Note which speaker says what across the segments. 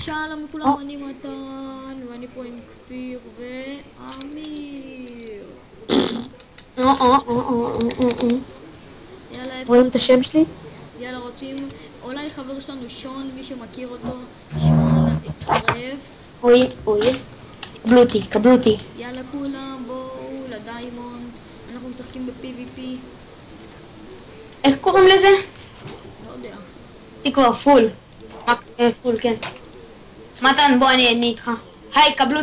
Speaker 1: שלום לכולם, אני מתן, ואני פה עם כפיר ואמיר. יאללה, איפה?
Speaker 2: רואים את השם שלי?
Speaker 1: יאללה, רוצים... אולי חבר שלנו שון, מי שמכיר אותו, שון הצטרף.
Speaker 2: אוי, קבלו אותי.
Speaker 1: יאללה כולם, בואו לדיימונד. אנחנו משחקים ב-PvP.
Speaker 2: איך קוראים לזה?
Speaker 1: לא יודע.
Speaker 2: אני כבר פול. פול, כן. מתן, בוא, אני איתך. היי, קבלו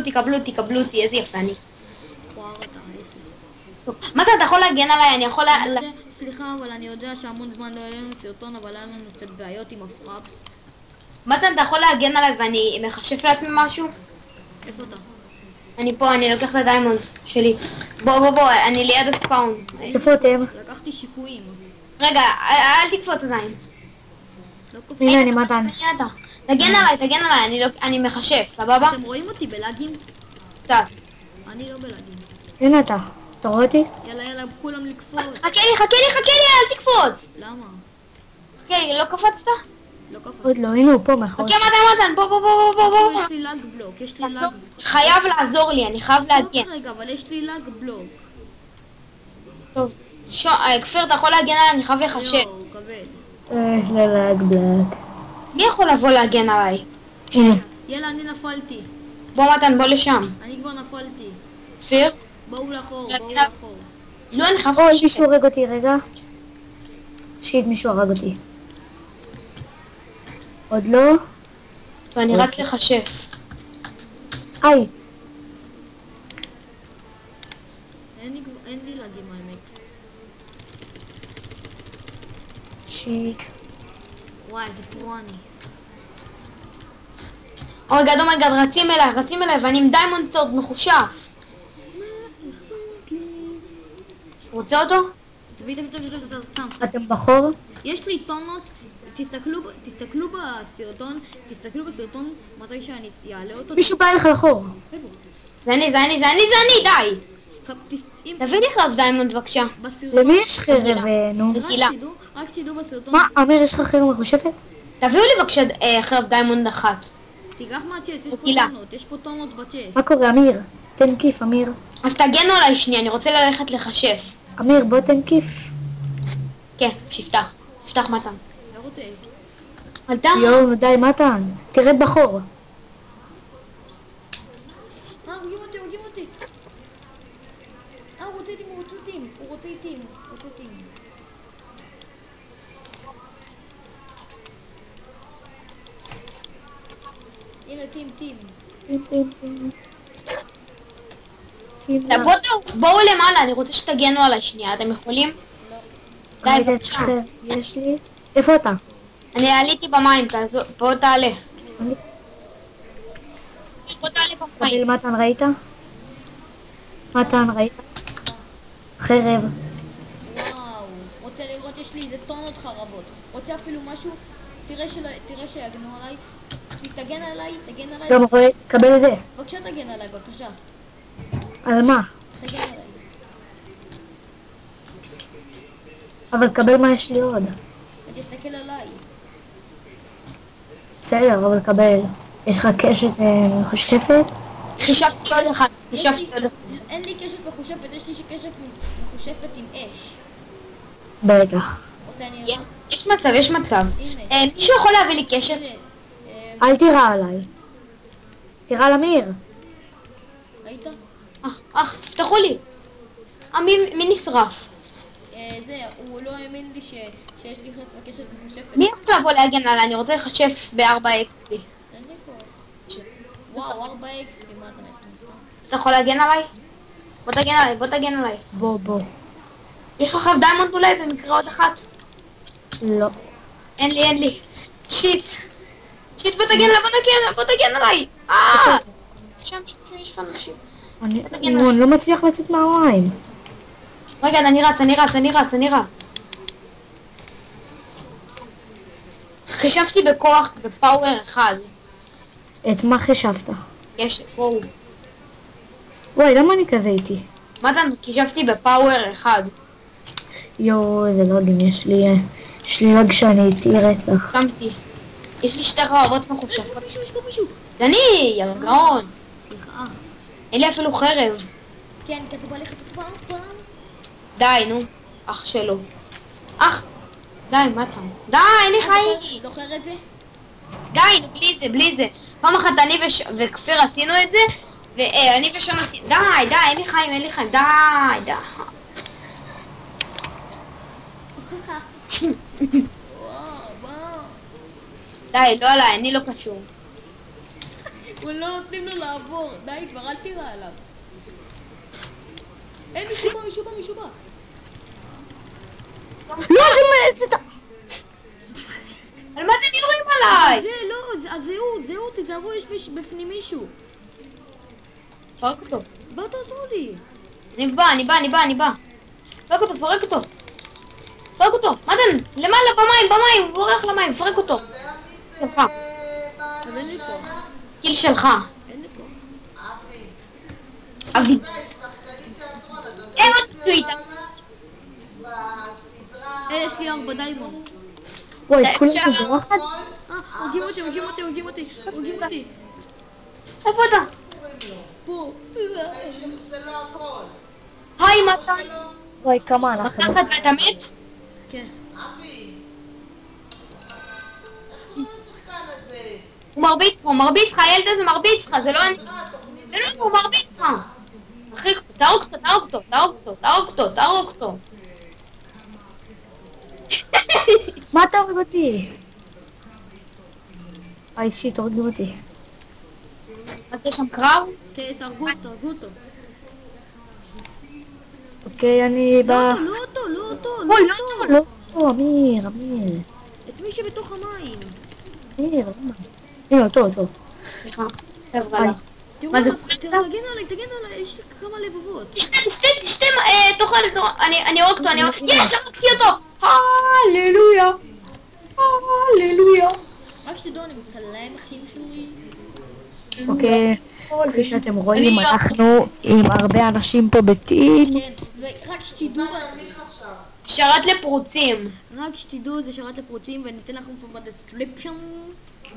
Speaker 2: אותי, איזה יפה אני.
Speaker 1: מכוער אתה, איפה?
Speaker 2: מתן, אתה יכול להגן עליי, אני יכול
Speaker 1: סליחה, אבל אני יודע שהמון זמן לא היה לנו סרטון, אבל היה לנו קצת בעיות עם הפרפס.
Speaker 2: מתן, אתה יכול להגן עליי ואני מחשף לעצמי משהו?
Speaker 1: איפה אתה?
Speaker 2: אני פה, אני לוקח את הדיימונד שלי. בוא, אני ליד הספאון.
Speaker 3: איפה אתם?
Speaker 1: לקחתי שיקויים.
Speaker 2: רגע, אל תקפוץ עדיין.
Speaker 1: לא קופץ.
Speaker 3: הנה אני מתן.
Speaker 2: תגן עליי, אני מחשף, סבבה?
Speaker 1: אתם רואים אותי בלאגים?
Speaker 2: קצת.
Speaker 1: אני לא בלאגים.
Speaker 3: הנה אתה. אתה רואה אותי?
Speaker 1: יאללה, כולם לקפוץ.
Speaker 2: חכה לי, אל תקפוץ.
Speaker 1: למה?
Speaker 2: חכה לי, לא קפצת?
Speaker 1: לא קפץ.
Speaker 3: עוד לא, הנה הוא פה מאחורי.
Speaker 2: חכה מתן, בוא.
Speaker 1: יש לי לאג בלוק, יש לי לאג.
Speaker 2: חייב לעזור לי, אני חייב להגן.
Speaker 1: רגע, אבל יש לי לאג בלוק.
Speaker 2: טוב, כפיר, אתה יכול להגן עליי, אני חייב לחשב.
Speaker 1: יואו, כבד.
Speaker 3: יש לי לאג בלק.
Speaker 2: מי יכול לבוא להגן עליי?
Speaker 3: הנה.
Speaker 1: יאללה, אני נפלתי.
Speaker 2: בוא מתן, בוא לשם.
Speaker 1: אני כבר נפלתי.
Speaker 2: כפיר?
Speaker 1: בואו לאחור,
Speaker 2: לא,
Speaker 1: בואו לאחור.
Speaker 2: לא, אני חייב
Speaker 3: אוי,
Speaker 2: לחשב.
Speaker 3: מישהו הרג אותי, רגע. שיט, מישהו הרג אותי. עוד לא?
Speaker 2: טוב, אני רץ לחשב.
Speaker 3: היי.
Speaker 1: אין לי לאגים האמת.
Speaker 3: שיט.
Speaker 1: וואי, איזה פרו אני.
Speaker 2: אומייגד, רצים אליי, ואני עם דיימונד סורד מחושף. רוצה אותו?
Speaker 1: תביא, סתם.
Speaker 3: אתם בחור?
Speaker 1: יש לי טונות, תסתכלו בסרטון מתי שאני אעלה אותו.
Speaker 3: מישהו בא אליך לחור.
Speaker 1: איפה?
Speaker 2: זה אני, די.
Speaker 1: אם
Speaker 2: תביא לי חרב דיימונד בבקשה.
Speaker 1: בסרטון,
Speaker 3: למי יש חרב, נו?
Speaker 2: רגילה.
Speaker 1: רק שתדעו בסרטון,
Speaker 3: מה, אמיר, יש לך חרב מחושפת?
Speaker 2: תביאו לי בבקשה חרב דיימונד אחת.
Speaker 1: תיקח מהצ'סט,
Speaker 2: רגילה.
Speaker 1: יש פה טונות בצ'סט.
Speaker 3: מה קורה, אמיר? תן כיף, אמיר.
Speaker 2: אז תגנו עליי שנייה, אני רוצה ללכת לחשב.
Speaker 3: אמיר, בוא תן כיף.
Speaker 2: כן, שיפתח מתן.
Speaker 1: לא רוצה.
Speaker 2: מתן.
Speaker 3: יואו, די, מתן. תרד בחור.
Speaker 1: הורגים אותי. הוא רוצה איתים. הנה, טים.
Speaker 2: בואו למעלה, אני רוצה שתגנו עליי שנייה, אתם יכולים? די,
Speaker 3: איזה
Speaker 2: בבקשה.
Speaker 3: חרב יש לי. איפה אתה?
Speaker 2: אני עליתי במים, בוא תעלה.
Speaker 3: אני-
Speaker 2: בוא תעלה במים.
Speaker 3: קביל, מתן, ראית? מתן, ראית? חרב.
Speaker 1: וואו. רוצה לראות, יש לי איזה טונות חרבות. רוצה אפילו משהו? תראה שיגנו עליי. תגן עליי.
Speaker 3: גם רואה, קבל את זה.
Speaker 1: בבקשה תגן עליי, בבקשה.
Speaker 3: על מה?
Speaker 1: תגן עליי.
Speaker 3: אבל קבל מה יש לי עוד.
Speaker 1: ותסתכל עליי.
Speaker 3: בסדר, אבל קבל. יש לך קשת מחושפת?
Speaker 2: חישבתי עוד אחד.
Speaker 1: אין לי קשת מחושפת, יש לי קשת מחושפת עם אש.
Speaker 3: בטח.
Speaker 1: רוצה אני אראה?
Speaker 2: יש מצב.
Speaker 1: הנה.
Speaker 2: מישהו יכול להביא לי קשת?
Speaker 1: הנה,
Speaker 3: אל תירה עליי. תירה על אמיר.
Speaker 1: ראית?
Speaker 2: תפתחו לי. מי נשרף?
Speaker 1: הוא לא האמין לי שיש לי חץ וקשת מחושפת.
Speaker 2: מי יכול לבוא להגן עליי? אני רוצה לחשב ב-4 XP.
Speaker 1: אין לי כוח. וואו, 4x, מה אתה מטומטם?
Speaker 2: אתה יכול להגן עליי? בוא תגן עליי.
Speaker 3: בוא.
Speaker 2: יש לך חרב דיימונד אולי במקרה עוד אחת?
Speaker 3: לא.
Speaker 2: אין לי. שיט, בוא תגן עליי. שם יש פה אנשים.
Speaker 3: אני לא מצליח לצאת מהמים.
Speaker 2: רגע, אני רץ. חישבתי בכוח, בפאוור אחד.
Speaker 3: את מה חשבת?
Speaker 2: וואו.
Speaker 3: וואי, למה אני כזה איתי?
Speaker 2: מתן, חישבתי בפאוור אחד.
Speaker 3: יואו, איזה לוגים יש לי לוג שאני איתי רצח.
Speaker 2: שמתי. יש לי שתי חרבות מחופשפות.
Speaker 1: יש פה מישהו.
Speaker 2: זה אני, יא גאון.
Speaker 1: סליחה.
Speaker 2: אין לי אפילו חרב.
Speaker 1: כן, כי אתה בא לך פעם.
Speaker 2: די, נו. אח שלו. אח! די, מה אתה? די, אין לי חיים.
Speaker 1: זוכר את זה?
Speaker 2: די, נו, בלי זה. פעם אחת אני וכפיר עשינו את זה, ואני ושם עשינו... די, אין לי חיים. די.
Speaker 1: וואו.
Speaker 2: די, לא עליי, אני לא קשור.
Speaker 1: אבל לא נותנים לו לעבור. די, כבר אל תירא עליו. אין מישהו בא.
Speaker 3: לא, זה
Speaker 2: על מה אתם יורים עליי?
Speaker 1: זה לא, זהו, תיזהרו, יש בפנים מישהו.
Speaker 2: פרק אותו.
Speaker 1: בואו תעזרו לי.
Speaker 2: אני בא. פרק אותו. מתן, למעלה, במים, הוא בורח למים, פרק אותו. שלך.
Speaker 1: אז אין לי פה.
Speaker 2: קיל שלך.
Speaker 1: אין לי פה.
Speaker 2: אבי. אין עוד טוויט.
Speaker 1: יש לי 4 דיימון.
Speaker 3: וואי, כולם בזרוחת?
Speaker 1: הורגים אותי.
Speaker 2: איפה אתה?
Speaker 1: פה.
Speaker 2: היי, מתן.
Speaker 3: וואי, כמה אנחנו...
Speaker 2: לקחת ואתה מת?
Speaker 1: כן.
Speaker 2: הוא מרביץ לך, הילד הזה מרביץ לך, זה לא אני. זה לא הוא מרביץ לך. אחי, תהרוג אותו.
Speaker 3: מה אתה הורג אותי? איי שיט, הורגים אותי.
Speaker 2: אז יש שם קרב?
Speaker 1: כן, תהרגו אותו.
Speaker 3: אוקיי, אני בא...
Speaker 1: לא אותו.
Speaker 3: אוי, לא, אמיר.
Speaker 1: את מי שבתוך המים.
Speaker 3: אמיר, הנה, אותו.
Speaker 2: סליחה.
Speaker 3: היי.
Speaker 1: תראו
Speaker 2: מה זה?
Speaker 1: עליו, תגן עליי, יש לי כמה לבבות.
Speaker 2: תשתה, תאכל, אני הורג אותו, יש, הרגתי אותו! הללויה.
Speaker 1: רק שתדעו, אני מצלם אחים שלי.
Speaker 3: אוקיי, כפי שאתם רואים, אנחנו עם הרבה אנשים פה בטים.
Speaker 1: כן, ורק שתדעו,
Speaker 2: שרת לפרוצים.
Speaker 1: זה שרת לפרוצים, ואני אתן לכם פה בדסקריפשן.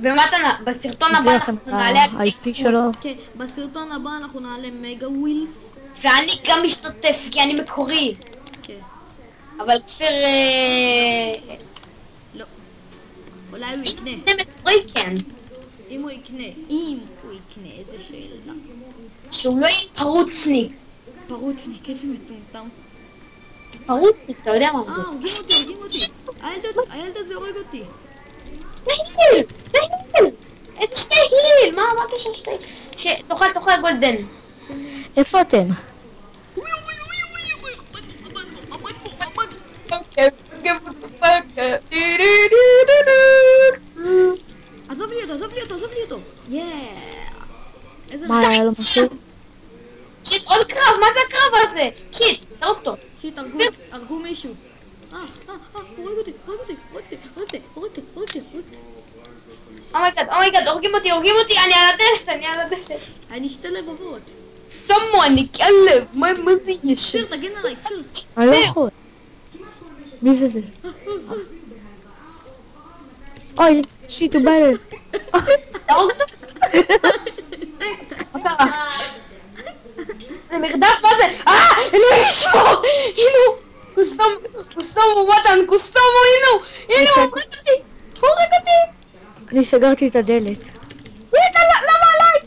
Speaker 2: ומתן, בסרטון הבא אנחנו נעלה על
Speaker 3: ה-IP שלו.
Speaker 1: כן, בסרטון הבא אנחנו נעלה מגה ווילס.
Speaker 2: ואני גם משתתף, כי אני מקורי.
Speaker 1: כן.
Speaker 2: אבל כפיר...
Speaker 1: לא. אולי הוא יקנה.
Speaker 2: זה מקורי, כן.
Speaker 1: אם הוא יקנה, איזה שאלה.
Speaker 2: שהוא לא יהיה פרוצניק.
Speaker 1: פרוצניק, איזה מטומטם.
Speaker 2: פרוצניק, אתה יודע מה זה?
Speaker 1: הורגים אותי. הילד הזה הורג אותי.
Speaker 2: שני היל! איזה שני היל? מה הקשר שתי? תאכל גולדן.
Speaker 3: איפה אתם?
Speaker 1: עזוב לי אותו. איזה
Speaker 3: מה היה לו משהו?
Speaker 2: שיט, עוד קרב, מה זה הקרב הזה? שיט, תרוג אותו.
Speaker 1: שיט, הרגו מישהו. הורג אותי.
Speaker 2: אומייגד, הורגים אותי, אני על הדלת.
Speaker 1: אני 2 לבבות.
Speaker 2: אני כלב, מה זה יש?
Speaker 1: כפיר, תגן עליי, כפיר.
Speaker 3: אני לא יכול. מי זה? אוי, שיט, הוא בא אליי.
Speaker 2: תרוג אותו? מה קרה? זה מרדף, מה זה? אלוהים ישמור! הנה, קוסומו, מתן, הנה, הוא הורג אותי.
Speaker 3: אני סגרתי את הדלת.
Speaker 2: למה עליי?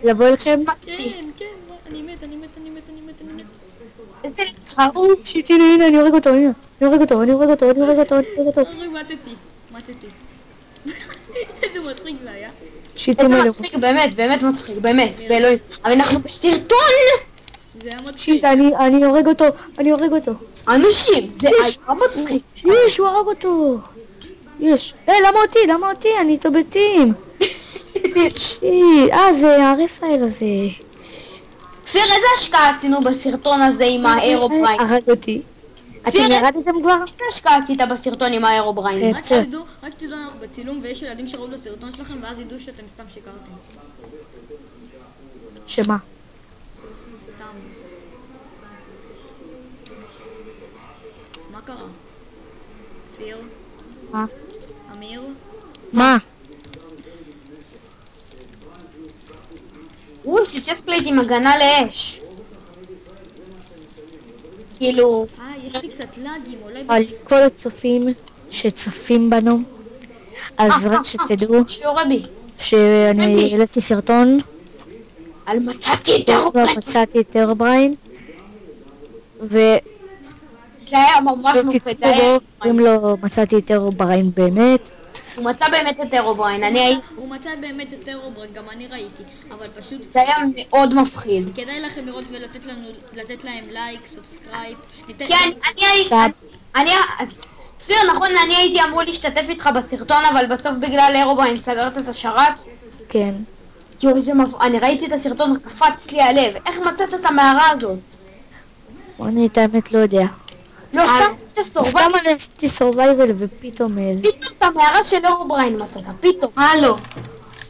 Speaker 3: לבוא אליכם?
Speaker 1: כן, אני מת.
Speaker 2: איזה חרוב.
Speaker 3: שיט, הנה, אני הורג אותו.
Speaker 1: מתתי. איזה מצחיק זה היה.
Speaker 3: שיט,
Speaker 2: איזה
Speaker 3: הנה.
Speaker 2: מצחיק, באמת מצחיק, באלוהים. אבל אנחנו בסרטון.
Speaker 1: זה היה מצחיק.
Speaker 3: שיט, אני הורג אותו.
Speaker 2: אנשים, זה היה מצחיק.
Speaker 3: יש, הוא הרג אותו. יש. למה אותי? אני איתו בטים. שיט, זה הרפאל הזה.
Speaker 2: כפיר, איזה השקעה עשינו בסרטון הזה עם האירובריין?
Speaker 3: הרג אותי. אתם ירדתם כבר?
Speaker 2: איזה השקעה עשית בסרטון עם האירובריין?
Speaker 1: רק שתדעו, אנחנו בצילום ויש ילדים שראו לסרטון שלכם ואז ידעו שאתם סתם שיקרתם.
Speaker 3: שמה?
Speaker 1: סתם. מה קרה? כפיר,
Speaker 3: מה?
Speaker 1: אמיר,
Speaker 3: מה?
Speaker 2: שצ'ספלייט עם הגנה לאש. כאילו...
Speaker 1: יש לי קצת לאגים, אולי
Speaker 3: על כל הצופים שצופים בנו, אז רק שתדעו
Speaker 2: שיעורי בי.
Speaker 3: שאני העליתי סרטון,
Speaker 2: על מצאתי את הרובריין.
Speaker 3: מצאתי את הרובריין,
Speaker 2: זה היה ממש
Speaker 3: ותצפו
Speaker 2: מופתע.
Speaker 3: בו, אם לא מצאתי את הרובריין באמת.
Speaker 2: הוא מצא באמת את הרובריין.
Speaker 1: הוא מצא באמת את הרובריין, גם אני ראיתי, אבל פשוט
Speaker 2: זה היה מאוד מפחיד.
Speaker 1: כדאי לכם לראות ולתת להם לייק, סאבסקרייב.
Speaker 2: כן, כפיר, נכון, אני הייתי אמור להשתתף איתך בסרטון, אבל בסוף בגלל הרובריין סגרת את השרת.
Speaker 3: כן.
Speaker 2: יואו, אני ראיתי את הסרטון, קפץ לי הלב. איך מצאת את המערה הזאת?
Speaker 3: אני את האמת לא יודע.
Speaker 2: לא,
Speaker 3: סתם אני עשיתי סורווייבל ופתאום...
Speaker 2: פתאום את המערה של הרובריין מצאת, פתאום. הלו.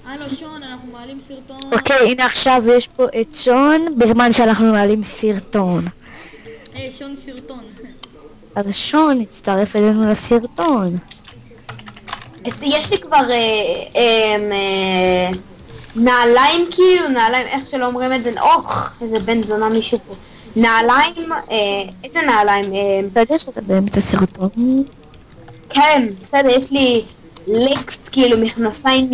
Speaker 1: הלו שון, אנחנו מעלים סרטון.
Speaker 3: אוקיי, הנה עכשיו יש פה את שון, בזמן שאנחנו מעלים סרטון.
Speaker 1: שון סרטון.
Speaker 3: אז שון הצטרף אלינו לסרטון.
Speaker 2: יש לי כבר נעליים כאילו, נעליים, איך שלא אומרים את זה, איזה בן זונה מישהו פה. נעליים, איזה נעליים?
Speaker 3: אתה יודע שאתה באמצע סרטון?
Speaker 2: כן, בסדר, יש לי לקס, כאילו מכנסיים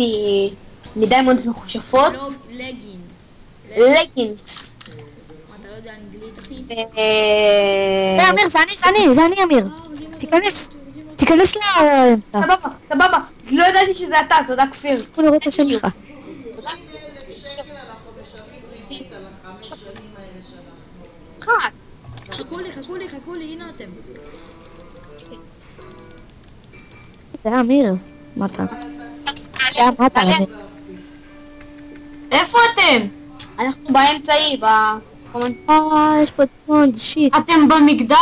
Speaker 2: מדיימונד מחושפות.
Speaker 1: לא, לגינס.
Speaker 2: לגינס.
Speaker 1: אתה לא יודע אנגלית, אחי?
Speaker 3: אמיר, זה אני אמיר. תיכנס
Speaker 2: סבבה, לא ידעתי שזה אתה, תודה כפיר.
Speaker 3: בוא נראה את השם שלך.
Speaker 1: חכו לי, הנה אתם.
Speaker 3: זה אמיר. מה אתה?
Speaker 4: איפה אתם?
Speaker 2: אנחנו באמצעי,
Speaker 3: יש פה דמון, שיט.
Speaker 4: אתם במגדל?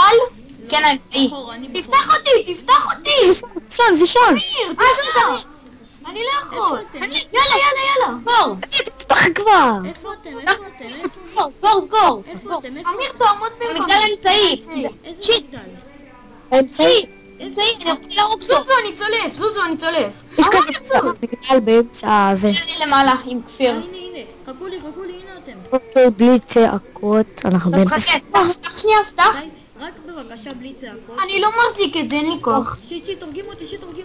Speaker 2: כן, האמצעי.
Speaker 1: אחורה, אני
Speaker 4: תפתח אותי!
Speaker 3: שון, זה שון.
Speaker 4: אני לא יכול.
Speaker 1: איפה אתם?
Speaker 4: יאללה.
Speaker 2: סגור,
Speaker 3: תפתח כבר.
Speaker 1: איפה אתם?
Speaker 2: סגור.
Speaker 4: אמיר, תעמוד במקום.
Speaker 2: המגדל האמצעי.
Speaker 1: איזה
Speaker 2: שיט.
Speaker 1: מגדל?
Speaker 3: האמצעי.
Speaker 2: אני רוצה להרוג אותו.
Speaker 4: זוזו, אני צולף.
Speaker 3: יש כזה מגדל באמצע הזה.
Speaker 2: אני למעלה עם כפיר.
Speaker 1: הנה, חכו לי, הנה אתם.
Speaker 3: אוקיי, בלי צעקות, אנחנו באמצע
Speaker 2: חכה,
Speaker 3: סרטון.
Speaker 2: פתח שנייה, פתח.
Speaker 1: די, רק בבקשה בלי צעקות.
Speaker 4: אני לא מחזיק את זה, אין לי כוח.
Speaker 1: שיט, הורגים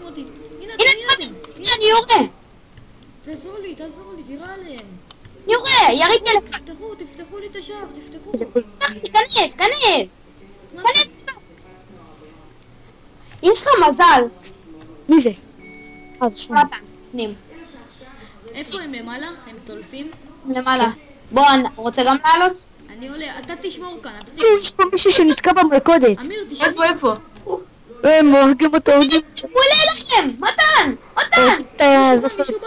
Speaker 1: אותי. הנה
Speaker 2: הנה,
Speaker 1: אתם.
Speaker 2: אני יורה.
Speaker 1: תעזור לי, תירה עליהם.
Speaker 2: יורה, יריתי עליך.
Speaker 1: תפתחו לי את השער, תפתחו.
Speaker 2: כנס. יש לך מזל.
Speaker 3: מי זה? אז שון.
Speaker 2: מתן, פנים.
Speaker 1: איפה הם למעלה? הם טולפים?
Speaker 2: למעלה. בוא, רוצה גם לעלות?
Speaker 1: אני עולה, אתה תשמור כאן.
Speaker 3: יש פה מישהו שנתקע במלכודת.
Speaker 1: אמיר, תשמור.
Speaker 4: איפה?
Speaker 3: הם הורגים אותו.
Speaker 2: הוא עולה אליכם! מתן!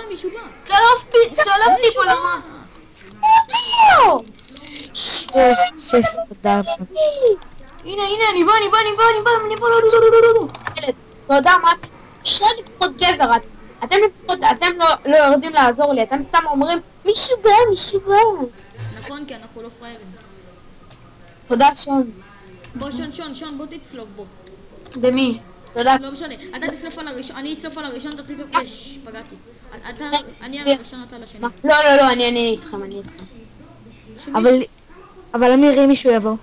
Speaker 1: מישהו בא.
Speaker 4: צלפתי פה למה. הנה, אני בא.
Speaker 2: תודה, מה? שני לפחות גבר, אתם לא יורדים לעזור לי, אתם סתם אומרים מישהו בא.
Speaker 1: נכון, כי אנחנו לא פראיירים.
Speaker 2: תודה שון.
Speaker 1: בוא שון, בוא תצלוף בו.
Speaker 4: במי?
Speaker 2: תודה.
Speaker 1: לא משנה, אתה תצלוף על הראשון, אני אצלוף על הראשון, אתה תצלוף... פגעתי. אני על הראשון, אתה על השני.
Speaker 2: לא, אני איתכם.
Speaker 3: אבל אמיר, אם מישהו יבוא.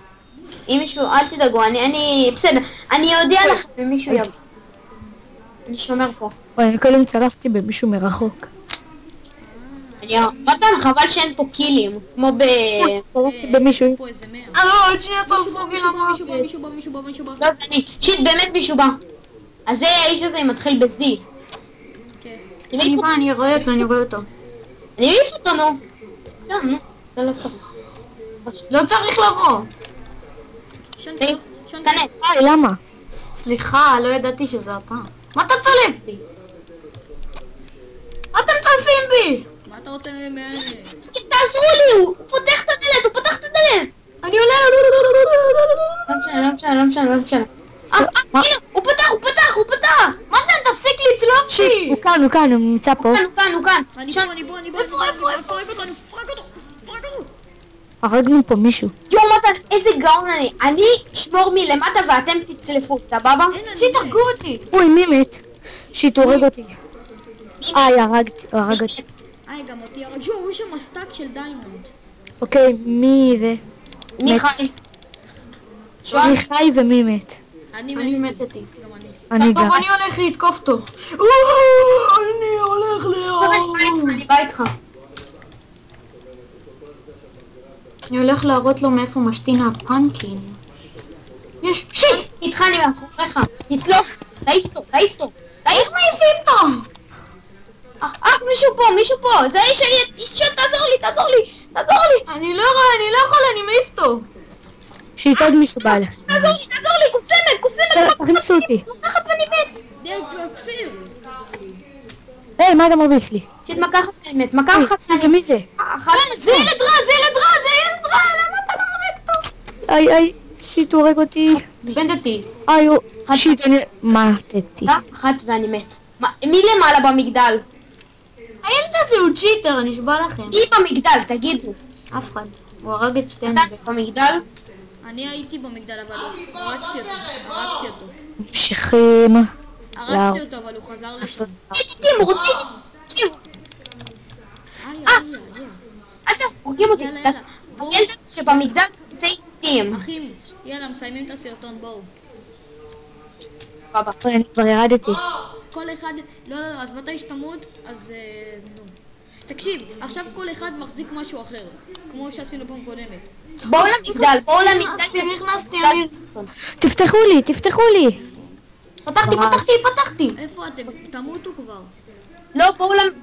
Speaker 2: אם מישהו, אל תדאגו, אני בסדר, אני אודיע לכם אם מישהו יבוא. אני שומר פה.
Speaker 3: אני קודם צלפתי במישהו מרחוק.
Speaker 2: מתן, חבל שאין פה קילים, כמו
Speaker 3: צלפתי במישהו.
Speaker 1: יש פה איזה 100.
Speaker 4: עוד שנייה צלפו בי למוות.
Speaker 1: מישהו בא.
Speaker 2: לא, זה אני. שיט, באמת מישהו בא. אז זה האיש הזה מתחיל ב-Z.
Speaker 1: כן.
Speaker 4: אני רואה אותו.
Speaker 2: אני מעיף אותו, נו. זה לא צריך.
Speaker 4: לא צריך לבוא.
Speaker 1: שון,
Speaker 2: כנס.
Speaker 3: למה?
Speaker 4: סליחה, לא ידעתי שזה אתה. מה אתה צולף בי? מה אתם צולפים בי?
Speaker 1: מה אתה רוצה ממני?
Speaker 2: תעזרו לי, הוא פותח את הדלת.
Speaker 4: אני עולה.
Speaker 2: לא משנה. הנה, הוא פתח.
Speaker 4: מתן, תפסיק לצלוף בי.
Speaker 3: הוא כאן, הוא נמצא פה.
Speaker 2: הוא כאן.
Speaker 1: אני בוא.
Speaker 4: איפה?
Speaker 1: פרק אותו.
Speaker 3: הרגנו פה מישהו.
Speaker 2: יום, מתן, איזה גאון אני אשמור מלמטה ואתם תצלפו, סבבה?
Speaker 4: שיתהרגו אותי.
Speaker 3: אוי, מי מת? שיט, הוא הורג אותי. הרג אותי.
Speaker 1: גם אותי הרג. שוב, יש שם סטאק של דיימונד.
Speaker 3: אוקיי, מי זה?
Speaker 2: מי
Speaker 3: מת.
Speaker 2: חי?
Speaker 3: מי חי ומי מת?
Speaker 4: אני מתתי.
Speaker 1: גם אני.
Speaker 3: אני
Speaker 4: טוב,
Speaker 3: גם.
Speaker 4: אני הולך לתקוף אותו. אני הולך
Speaker 2: אני בא איתך.
Speaker 4: אני הולך להראות לו מאיפה משתין הפאנקין. יש, שיט!
Speaker 2: איתך אני מאחוריך. תצלוף. תעיף אותו, תעיף אותו.
Speaker 4: איך מעיפים אותו?
Speaker 2: מישהו פה. זה האיש תעזור לי.
Speaker 4: אני לא יכול, אני מעיף אותו.
Speaker 3: שיט, עוד מישהו בא אליך.
Speaker 2: תעזור לי, קוסמת.
Speaker 3: תכניסו אותי.
Speaker 2: לקחת ואני מת.
Speaker 1: זה כפיר.
Speaker 3: היי, מה אתה מרביץ לי?
Speaker 2: שיט מכה אחת ואני מת. מכה אחת
Speaker 3: מי זה?
Speaker 4: זה ילד רע, למה אתה לא הורג אותו?
Speaker 3: איי, שיט, הוא הורג אותי.
Speaker 4: בן דתי.
Speaker 3: איי, שיט, אני... מתתי.
Speaker 2: אחת ואני מת. מי למעלה במגדל?
Speaker 4: הילד הזה הוא צ'יטר, אני אשבע לכם.
Speaker 2: מי במגדל? תגידו.
Speaker 4: אף אחד. הוא הרג את שתינו.
Speaker 2: אתה במגדל?
Speaker 1: אני הייתי במגדל, אבל הרגתי אותו.
Speaker 3: ממשיכים.
Speaker 1: הרגתי אותו, אבל הוא חזר לשם.
Speaker 2: תקשיבו.
Speaker 1: איי.
Speaker 2: אל תפוגים אותי.
Speaker 1: יאללה. בואו,
Speaker 2: הילד שבמגדל זה איתים.
Speaker 1: אחים, יאללה, מסיימים את הסרטון, בואו.
Speaker 3: אני כבר ירדתי.
Speaker 1: כל אחד, לא, אז מתי שתמות, אז נו. תקשיב, עכשיו כל אחד מחזיק משהו אחר, כמו שעשינו פעם קודמת.
Speaker 2: בואו למגדל.
Speaker 4: נכנסתי.
Speaker 3: תפתחו לי.
Speaker 4: פתחתי.
Speaker 1: איפה אתם? תמותו כבר.
Speaker 2: לא,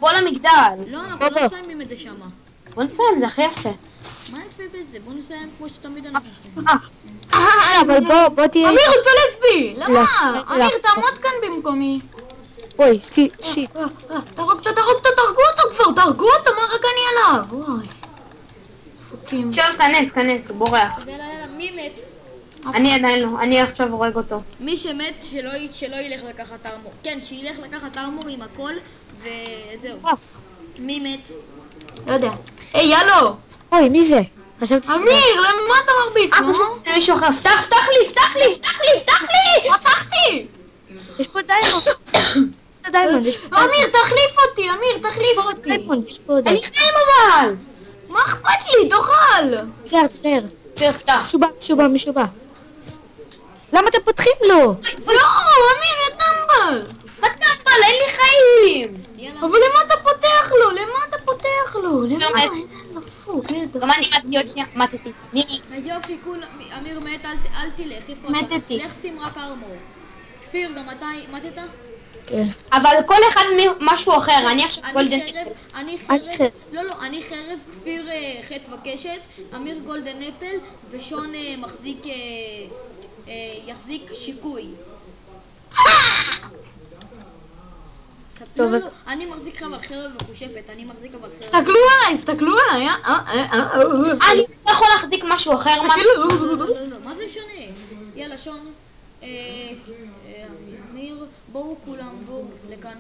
Speaker 2: בואו למגדל.
Speaker 1: לא, אנחנו לא מסיימים את זה שמה.
Speaker 2: בואו נסיים, זה הכי יפה.
Speaker 1: מה יפה בזה? בואו נסיים כמו שתמיד אנחנו עושים.
Speaker 3: אבל בוא תהיה...
Speaker 4: אמיר, הוא צולף בי!
Speaker 3: לא,
Speaker 4: למה?
Speaker 3: לא.
Speaker 4: אמיר, תעמוד כאן במקומי.
Speaker 3: אוי, שיט.
Speaker 4: תהרגו אותו, מה רק אני עליו? וואי. דפוקים.
Speaker 2: כנס, הוא בורח.
Speaker 1: יאללה, מי מת?
Speaker 2: אני עדיין לא, אני עכשיו הורג אותו.
Speaker 1: מי שמת, שלא ילך לקחת ארמור. כן, שילך לקחת ארמור עם הכל, וזהו. מי מת?
Speaker 4: לא יודע. היי, יאלו!
Speaker 3: אוי, מי זה? חשבתי
Speaker 4: אמיר, למה אתה מרביץ? נו?
Speaker 2: זה מישהו אחר. פתח לי!
Speaker 4: פתחתי!
Speaker 3: יש פה דיימונד.
Speaker 4: אמיר, תחליף אותי.
Speaker 3: יש פה עוד.
Speaker 2: אני חיים אבל!
Speaker 4: מה אכפת לי? תאכל!
Speaker 3: תחזר.
Speaker 2: פתח.
Speaker 3: מישהו בא. למה אתם פותחים לו?
Speaker 4: לא, אמיר, יא טמבל!
Speaker 2: אבל אין לי חיים!
Speaker 1: יאללה.
Speaker 4: אבל למה אתה פותח לו? למה? איזה דפוק,
Speaker 2: גם אני מתתי עוד שנייה, מתתי. מי?
Speaker 1: אז יופי, אמיר מת, אל תלך. איפה אתה?
Speaker 4: מתתי.
Speaker 1: לך שים רק ארמור. כפיר, גם אתה מתת?
Speaker 3: כן.
Speaker 2: אבל כל אחד משהו אחר, אני עכשיו גולדן.
Speaker 1: אני
Speaker 3: חרב.
Speaker 1: חרב. לא, אני חרב, כפיר חץ וקשת, אמיר גולדן אפל, ושון יחזיק שיקוי. לא, אני מחזיק חרב וחושפת,
Speaker 4: הסתכלו עליי,
Speaker 2: אני לא יכול להחזיק משהו אחר.
Speaker 1: לא, מה זה משנה? יאללה, שון, אמיר, בואו כולם, בואו לכאן.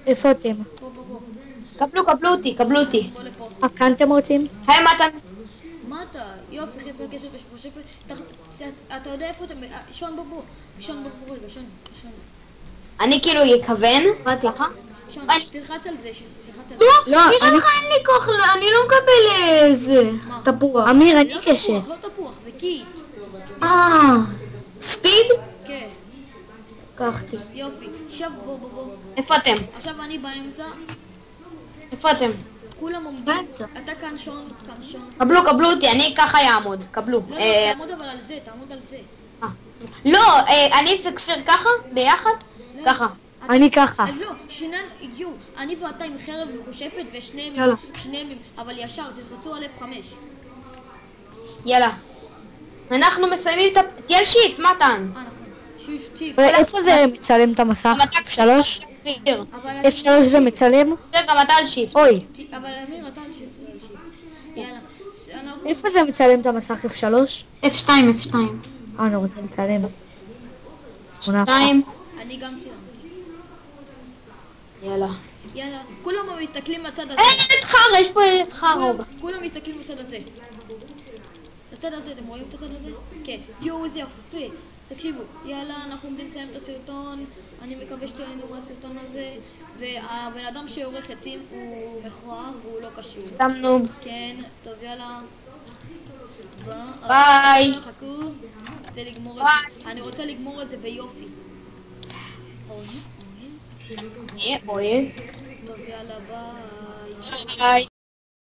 Speaker 3: איפה אתם?
Speaker 1: בוא,
Speaker 2: קבלו אותי.
Speaker 1: בוא לפה.
Speaker 3: כאן אתם רוצים?
Speaker 2: היי מתן.
Speaker 1: מה אתה? יופי, חץ וקשת וחושפת. אתה יודע איפה אתם? שון, בוא. שון, בוא רגע, שון.
Speaker 2: אני כאילו יכוון.
Speaker 4: באתי לך?
Speaker 1: שון, תלחץ על זה, תלחץ על זה.
Speaker 3: לא,
Speaker 4: נראה לך אין לי כוח, אני לא מקבל זה. תפוח.
Speaker 3: אמיר, אני
Speaker 1: לא
Speaker 3: קשת.
Speaker 1: תפוח, לא תפוח, זה קיט.
Speaker 4: ספיד?
Speaker 1: כן,
Speaker 4: לקחתי.
Speaker 1: יופי. עכשיו בוא.
Speaker 2: איפה אתם?
Speaker 1: עכשיו אני באמצע,
Speaker 2: איפה אתם?
Speaker 1: כולם עומדים.
Speaker 4: באמצע.
Speaker 1: אתה כאן שון.
Speaker 2: קבלו אותי, אני ככה יעמוד. קבלו.
Speaker 1: לא, תעמוד אבל על זה, תעמוד על זה.
Speaker 2: לא, אני וכפיר ככה, ביחד?
Speaker 1: לא.
Speaker 2: ככה.
Speaker 3: אני ככה.
Speaker 1: לא, שינן הגיעו, אני ואתה עם חרב מחושפת ושניהם,
Speaker 4: יאללה.
Speaker 1: אבל ישר, תלחצו על F5.
Speaker 2: יאללה. אנחנו מסיימים את תהיה שיפט, מתן.
Speaker 1: נכון, שיפט.
Speaker 3: ואיפה זה מצלם את המסך? F3?
Speaker 1: אבל
Speaker 3: F3 זה מצלם?
Speaker 2: גם אתה על שיפט.
Speaker 3: אוי,
Speaker 1: אבל אמיר, אתה על שיפט. יאללה, אנחנו...
Speaker 3: איפה זה מצלם את המסך F3?
Speaker 4: F2.
Speaker 3: אני רוצה לצלם.
Speaker 2: 2.
Speaker 1: אני גם צילמתי.
Speaker 2: יאללה.
Speaker 1: כולם מסתכלים בצד הזה.
Speaker 2: אין ילד חרא, יש פה ילד חרא.
Speaker 1: כולם מסתכלים בצד הזה. הצד הזה, אתם רואים את הצד הזה? כן. יואו, איזה יפה. תקשיבו, יאללה, אנחנו עומדים לסיים את הסרטון. אני מקווה שתהנו מהסרטון הזה. והבן אדם שעורך עצים הוא מכוער והוא לא קשור.
Speaker 2: סתם נוב.
Speaker 1: כן, טוב, יאללה.
Speaker 2: ביי.
Speaker 1: חכו. אני רוצה לגמור את זה ביופי.
Speaker 2: אוהב.
Speaker 1: טוב, יאללה, ביי.
Speaker 2: ביי.